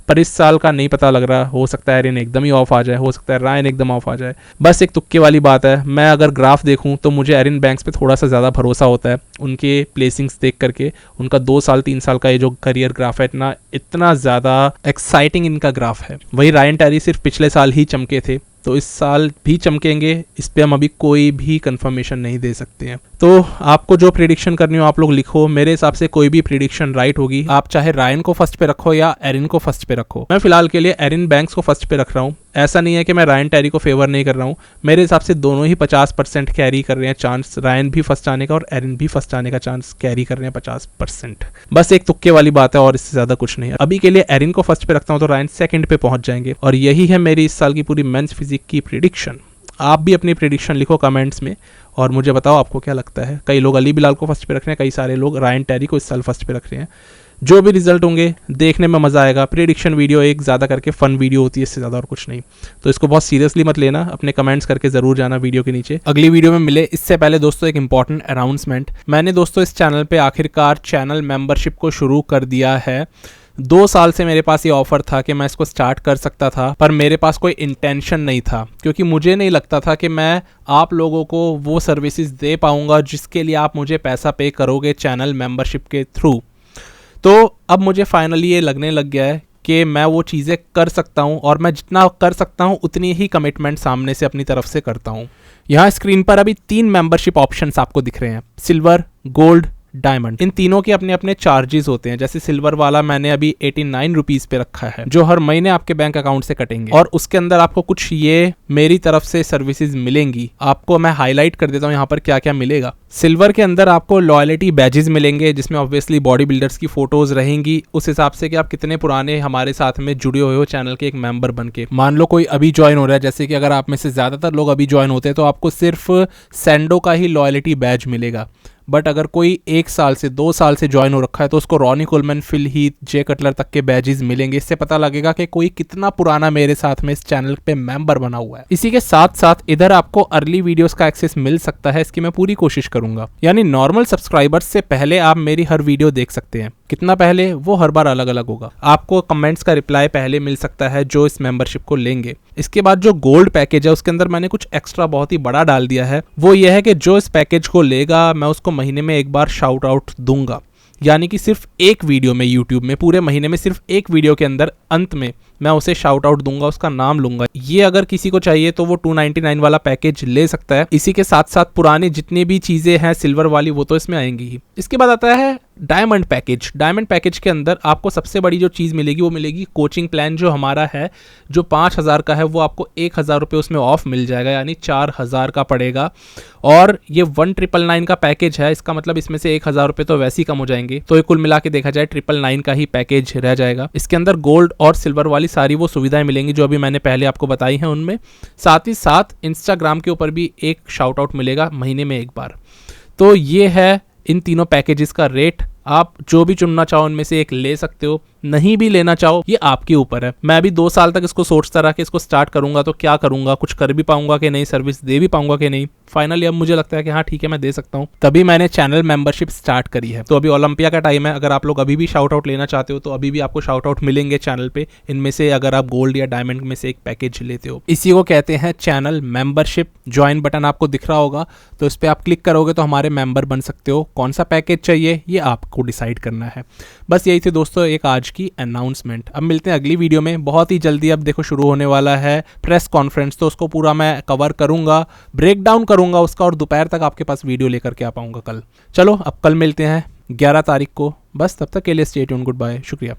Speaker 1: पर इस साल का नहीं पता लग रहा, हो सकता है एरिन एकदम ही ऑफ आ जाए, हो सकता है रायन एकदम ऑफ आ जाए, बस एक तुक्के वाली बात है। मैं अगर ग्राफ देखूं तो मुझे एरिन बैंक्स पे थोड़ा सा ज़्यादा भरोसा होता है, उनके प्लेसिंग्स देख करके, उनका 2 साल 3 साल का ये जो करियर ग्राफ है इतना ज़्यादा एक्साइटिंग इनका ग्राफ है। वही रायन टेरी सिर्फ पिछले साल ही चमके थे, तो इस साल भी चमकेंगे, इस पे हम अभी कोई भी कंफर्मेशन नहीं दे सकते हैं। तो आपको जो प्रिडिक्शन करनी हो आप लोग लिखो, मेरे हिसाब से कोई भी प्रिडिक्शन राइट होगी। आप चाहे रायन को फर्स्ट पे रखो या एरिन को फर्स्ट पे रखो, मैं फिलहाल के लिए एरिन बैंक्स को फर्स्ट पे रख रहा हूँ। ऐसा नहीं है कि मैं रायन टेरी को फेवर नहीं कर रहा हूँ, मेरे हिसाब से दोनों ही 50% कैरी कर रहे हैं चांस, रायन भी फर्स्ट आने का और एरिन भी फर्स्ट आने का चांस कैरी कर रहे हैं 50%। बस एक तुक्के वाली बात है और इससे ज्यादा कुछ नहीं है। अभी के लिए एरिन को फर्स्ट पे रखता हूँ तो रायन सेकंड पे पहुंच जाएंगे, और यही है मेरी इस साल की पूरी मेंस फिजिक की प्रिडिक्शन। आप भी अपनी प्रिडिक्शन लिखो कमेंट्स में और मुझे बताओ आपको क्या लगता है। कई लोग अली बिलाल को फर्स्ट पे रख रहे हैं, कई सारे लोग रायन टेरी को इस साल फर्स्ट पे रख रहे हैं। जो भी रिजल्ट होंगे देखने में मजा आएगा। प्रेडिक्शन वीडियो एक ज़्यादा करके फन वीडियो होती है, इससे ज़्यादा और कुछ नहीं, तो इसको बहुत सीरियसली मत लेना। अपने कमेंट्स करके ज़रूर जाना वीडियो के नीचे। अगली वीडियो में मिले इससे पहले दोस्तों एक इंपॉर्टेंट अनाउंसमेंट, मैंने दोस्तों इस चैनल पे आखिरकार चैनल मेंबरशिप को शुरू कर दिया है। 2 साल से मेरे पास ये ऑफर था कि मैं इसको स्टार्ट कर सकता था, पर मेरे पास कोई इंटेंशन नहीं था, क्योंकि मुझे नहीं लगता था कि मैं आप लोगों को वो सर्विसेज दे पाऊंगा जिसके लिए आप मुझे पैसा पे करोगे चैनल मेंबरशिप के थ्रू। तो अब मुझे फाइनली ये लगने लग गया है कि मैं वो चीज़ें कर सकता हूँ, और मैं जितना कर सकता हूँ उतनी ही कमिटमेंट सामने से अपनी तरफ से करता हूँ। यहाँ स्क्रीन पर अभी 3 मेंबरशिप ऑप्शंस आपको दिख रहे हैं, सिल्वर, गोल्ड, डायमंड। इन तीनों के अपने अपने चार्जेस होते हैं। जैसे सिल्वर वाला मैंने अभी 89 रुपीज़ पे रखा है, जो हर महीने आपके बैंक अकाउंट से कटेंगे, और उसके अंदर आपको कुछ ये मेरी तरफ से सर्विसेज मिलेंगी। आपको मैं हाईलाइट कर देता हूँ यहाँ पर क्या क्या मिलेगा। सिल्वर के अंदर आपको लॉयल्टी बैजेस मिलेंगे, जिसमें ऑब्वियसली बॉडी बिल्डर्स की फोटोज रहेंगी, उस हिसाब से कि आप कितने पुराने हमारे साथ में जुड़े हुए हो चैनल के एक मेंबर बन के। मान लो कोई अभी ज्वाइन हो रहा है, जैसे कि अगर आप में से ज़्यादातर लोग अभी ज्वाइन होते हैं तो आपको सिर्फ सेंडो का ही लॉयल्टी बैज मिलेगा। बट अगर कोई 1 साल से 2 साल से ज्वाइन हो रखा है तो उसको रॉनी कोलमैन, फिल हीथ, जे कटलर तक के बैजेस मिलेंगे। इससे पता लगेगा कि कोई कितना पुराना मेरे साथ में इस चैनल पे मेंबर बना हुआ है। इसी के साथ साथ इधर आपको अर्ली वीडियोस का एक्सेस मिल सकता है, इसकी मैं पूरी कोशिश करूंगा। यानी नॉर्मल सब्सक्राइबर्स से पहले आप मेरी हर वीडियो देख सकते हैं। कितना पहले, वो हर बार अलग अलग होगा। आपको कमेंट्स का रिप्लाई पहले मिल सकता है जो इस मेंबरशिप को लेंगे। इसके बाद जो गोल्ड पैकेज है उसके अंदर मैंने कुछ एक्स्ट्रा बहुत ही बड़ा डाल दिया है। वो ये है कि जो इस पैकेज को लेगा मैं उसको महीने में एक बार शाउट आउट दूंगा, यानी कि सिर्फ एक वीडियो में, यूट्यूब में पूरे महीने में सिर्फ एक वीडियो के अंदर अंत में मैं उसे शाउट आउट दूंगा, उसका नाम लूंगा। ये अगर किसी को चाहिए तो वो 299 वाला पैकेज ले सकता है। इसी के साथ साथ पुरानी जितनी भी चीजें हैं सिल्वर वाली वो तो इसमें आएंगी ही। इसके बाद आता है डायमंड पैकेज के अंदर आपको सबसे बड़ी जो चीज़ मिलेगी वो मिलेगी कोचिंग प्लान जो हमारा है, जो 5,000 का है वो आपको 1,000 रुपये उसमें ऑफ मिल जाएगा, यानी 4,000 का पड़ेगा। और ये 1,999 का पैकेज है, इसका मतलब इसमें से 1,000 रुपये तो वैसे ही कम हो जाएंगे, तो ये कुल मिला के देखा जाए 999 का ही पैकेज रह जाएगा। इसके अंदर गोल्ड और सिल्वर वाली सारी वो सुविधाएं मिलेंगी जो अभी मैंने पहले आपको बताई हैं उनमें। साथ ही साथ इंस्टाग्राम के ऊपर भी एक शाउट आउट मिलेगा महीने में एक बार। तो ये है इन तीनों पैकेजेस का रेट। आप जो भी चुनना चाहो उनमें से एक ले सकते हो, नहीं भी लेना चाहो ये आपके ऊपर है। मैं अभी 2 साल तक इसको सोचता रहा कि इसको स्टार्ट करूंगा तो क्या करूंगा, कुछ कर भी पाऊंगा कि नहीं, सर्विस दे भी पाऊंगा कि नहीं। फाइनली अब मुझे लगता है कि हाँ ठीक है मैं दे सकता हूँ, तभी मैंने चैनल मेंबरशिप स्टार्ट करी है। तो अभी ओलंपिया का टाइम है, अगर आप लोग अभी भी शाउट आउट लेना चाहते हो तो अभी भी आपको शाउट आउट मिलेंगे चैनल पे, इनमें से अगर आप गोल्ड या डायमंड में से एक पैकेज लेते हो। इसी को कहते हैं चैनल मेंबरशिप। ज्वाइन बटन आपको दिख रहा होगा, तो इस पर आप क्लिक करोगे तो हमारे मेंबर बन सकते हो। कौन सा पैकेज चाहिए ये आपको डिसाइड करना है। बस यही थी दोस्तों एक आज की अनाउंसमेंट। अब मिलते हैं अगली वीडियो में बहुत ही जल्दी। अब देखो शुरू होने वाला है प्रेस कॉन्फ्रेंस, तो उसको पूरा मैं कवर करूंगा, ब्रेक डाउन करूंगा उसका, और दोपहर तक आपके पास वीडियो लेकर के आ पाऊंगा कल। चलो अब कल मिलते हैं 11 तारीख को। बस तब तक के लिए स्टे ट्यून्ड, गुड बाय, शुक्रिया।